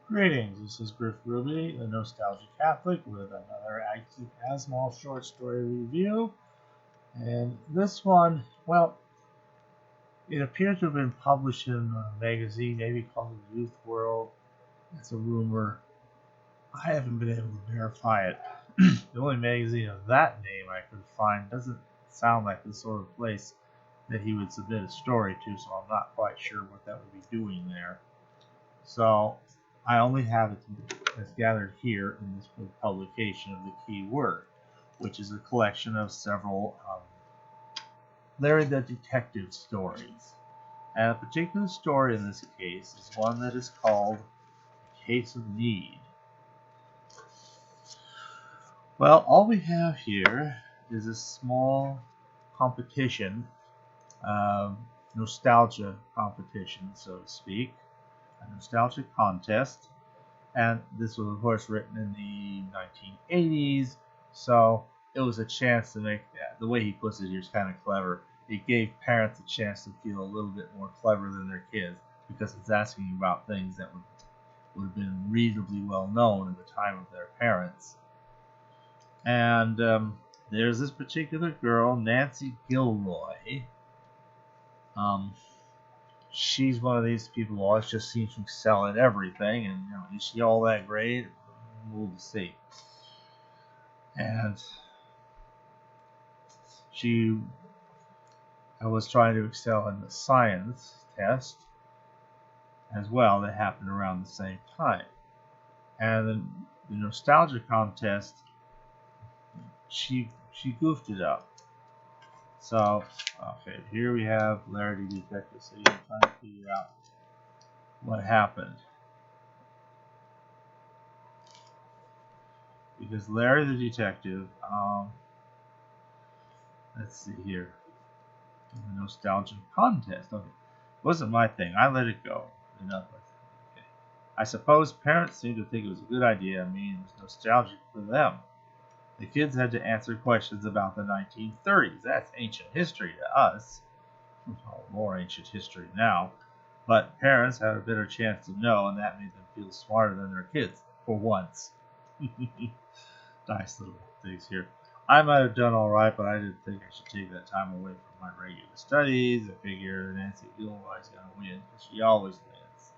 Greetings, this is Griff Ruby, the Nostalgic Catholic, with another Asimov short story review. And this one, well, it appears to have been published in a magazine, maybe called Youth World. It's a rumor. I haven't been able to verify it. The only magazine of that name I could find doesn't sound like the sort of place that he would submit a story to, so I'm not quite sure what that would be doing there. So I only have it as gathered here in this publication of the Key Word, which is a collection of several Larry the Detective stories. And a particular story in this case is one that is called A Case of Need. Well, all we have here is a small competition, nostalgia competition, so to speak, a nostalgia contest. And this was, of course, written in the 1980s, so it was a chance to make that. The way he puts it here is kind of clever. It gave parents a chance to feel a little bit more clever than their kids, because it's asking about things that would have been reasonably well known at the time of their parents. And there's this particular girl, Nancy Gilroy. She's one of these people who always just seems to excel at everything, and is she all that great? We'll see. And she was trying to excel in the science test as well. That happened around the same time. And then the nostalgia contest, she goofed it up. So, okay, here we have Larry the Detective. So you're trying to figure out what happened. Because Larry the Detective, let's see here. The nostalgia contest. Okay. It wasn't my thing. I let it go. Enough with it. Okay. I suppose parents seemed to think it was a good idea. I mean, it was nostalgic for them. The kids had to answer questions about the 1930s. That's ancient history to us. Well, more ancient history now. But parents had a better chance to know, and that made them feel smarter than their kids, for once. Nice little things here. I might have done all right, but I didn't think I should take that time away from my regular studies. I figure Nancy Gilroy's going to win, because she always wins.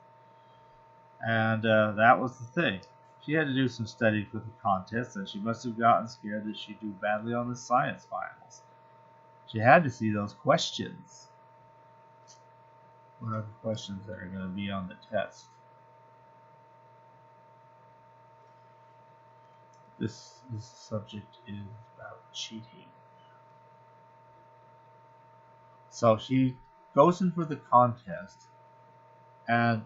And that was the thing. She had to do some study for the contest, and she must have gotten scared that she'd do badly on the science finals. She had to see those questions. What are the questions that are going to be on the test? This subject is about cheating. So she goes in for the contest, and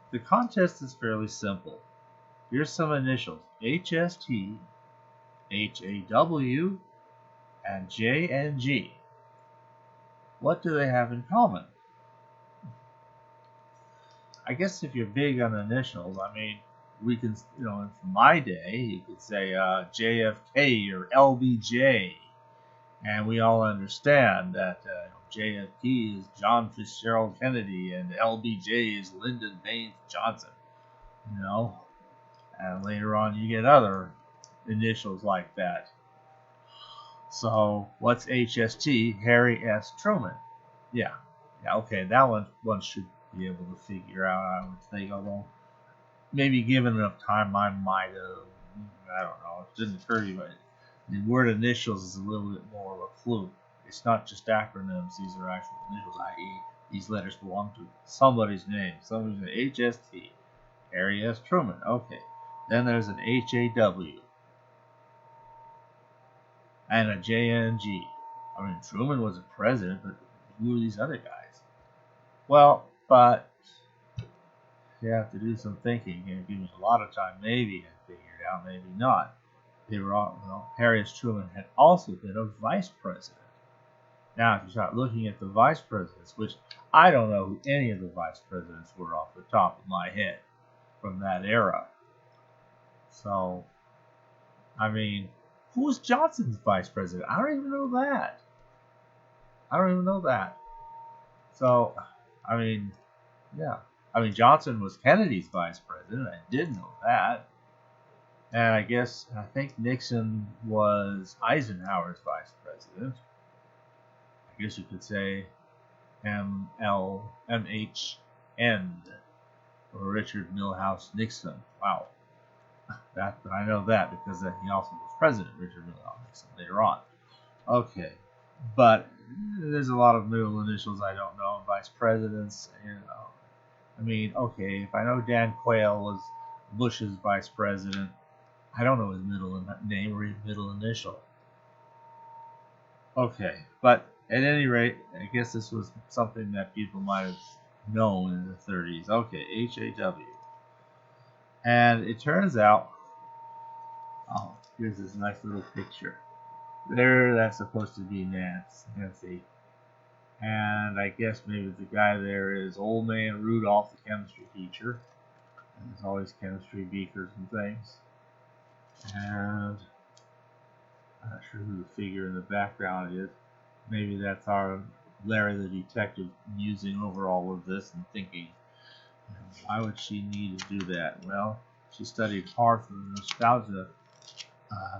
the contest is fairly simple. Here's some initials: HST, HAW, and JNG. What do they have in common? I guess if you're big on initials, I mean, we can, in my day, you could say JFK or LBJ, and we all understand that JFK is John Fitzgerald Kennedy and LBJ is Lyndon Baines Johnson, and later on you get other initials like that. So what's HST? Harry S. Truman. Yeah, okay, that one should be able to figure out, I would think, although maybe given enough time I might have, I don't know, it didn't occur to me, but the word initials is a little bit more of a clue. It's not just acronyms, these are actual initials, i.e. these letters belong to somebody's name. Somebody's name. HST, Harry S. Truman, okay. Then there's an HAW and a JNG. I mean, Truman was a president, but who are these other guys? Well, but you have to do some thinking. Give me a lot of time, maybe, and figure it out, maybe not. They were all, Harry S. Truman had also been a vice president. Now, if you start looking at the vice presidents, which I don't know who any of the vice presidents were off the top of my head from that era. So, I mean, who was Johnson's vice president? I don't even know that. So, I mean, yeah. I mean, Johnson was Kennedy's vice president. I did know that. And I think Nixon was Eisenhower's vice president. I guess you could say MHN, or Richard Milhouse Nixon. Wow. I know that because he also was president, Richard Milhouse Nixon, later on. Okay. But there's a lot of middle initials I don't know. Vice presidents, I mean, okay, if I know Dan Quayle was Bush's vice president, I don't know his middle name or his middle initial. Okay, but at any rate, I guess this was something that people might have known in the 30s. Okay, H-A-W. And it turns out, oh, here's this nice little picture. There, that's supposed to be Nancy. And I guess maybe the guy there is Old Man Rudolph, the chemistry teacher. And there's always chemistry beakers and things. And I'm not sure who the figure in the background is. Maybe that's our Larry the detective musing over all of this and thinking, why would she need to do that? Well, she studied hard for the nostalgia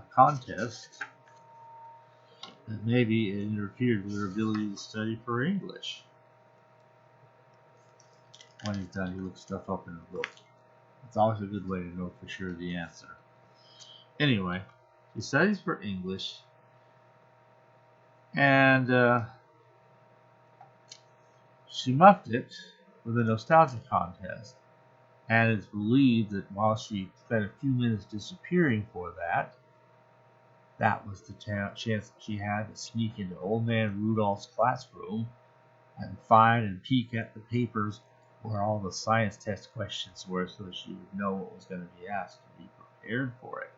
contest. And maybe it interfered with her ability to study for English. When he's done, he looks stuff up in a book. It's always a good way to know for sure the answer. Anyway, she studies for English, and she muffed it with a nostalgia contest. And it's believed that while she spent a few minutes disappearing for that, that was the chance she had to sneak into Old Man Rudolph's classroom and find and peek at the papers where all the science test questions were so that she would know what was going to be asked and be prepared for it.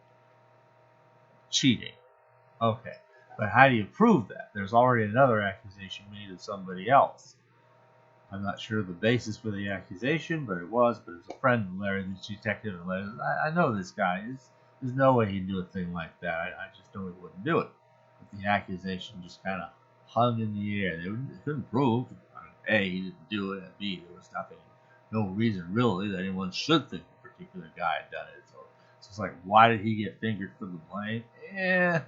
Cheating. Okay, but how do you prove that? There's already another accusation made of somebody else. I'm not sure the basis for the accusation, but it was a friend of Larry, the detective, and Larry, I know this guy. There's no way he'd do a thing like that. I just know he wouldn't do it. But the accusation just kind of hung in the air. They couldn't prove, A, he didn't do it, and B, there was no reason really that anyone should think a particular guy had done it. So it's like, why did he get fingered for the blame?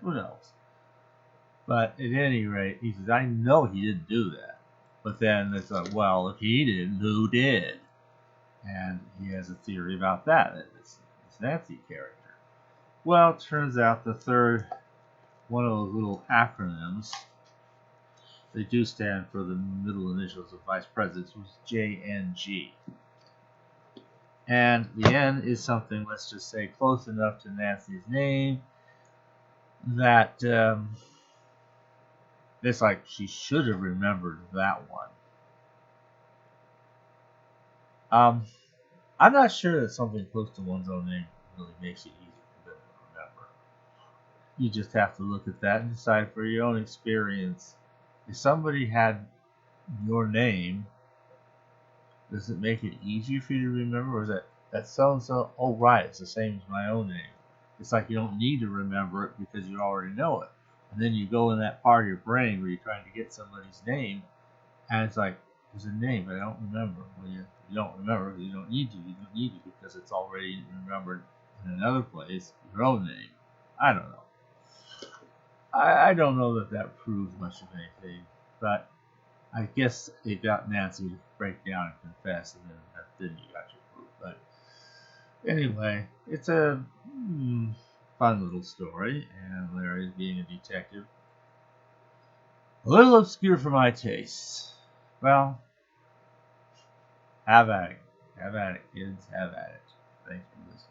Who knows? But at any rate, he says, I know he didn't do that. But then it's like, well, if he didn't, who did? And he has a theory about that, this Nancy character. Well, it turns out the third, one of those little acronyms, they do stand for the middle initials of vice presidents, was JNG. And the N is something, let's just say, close enough to Nancy's name that it's like she should have remembered that one. I'm not sure that something close to one's own name really makes it easy for them to remember. You just have to look at that and decide for your own experience. If somebody had your name, does it make it easier for you to remember? Or is that so-and-so? Oh, right, it's the same as my own name. It's like you don't need to remember it because you already know it. And then you go in that part of your brain where you're trying to get somebody's name, and it's like, there's a name, but I don't remember. Well, you don't remember, you don't need to. You don't need to because it's already remembered in another place, your own name. I don't know. I don't know that proves much of anything, but I guess it got Nancy to break down and confess, and then you got your proof. But anyway, it's a fun little story, and Larry being a detective, a little obscure for my tastes. Well, have at it. Have at it, kids. Have at it. Thanks for listening.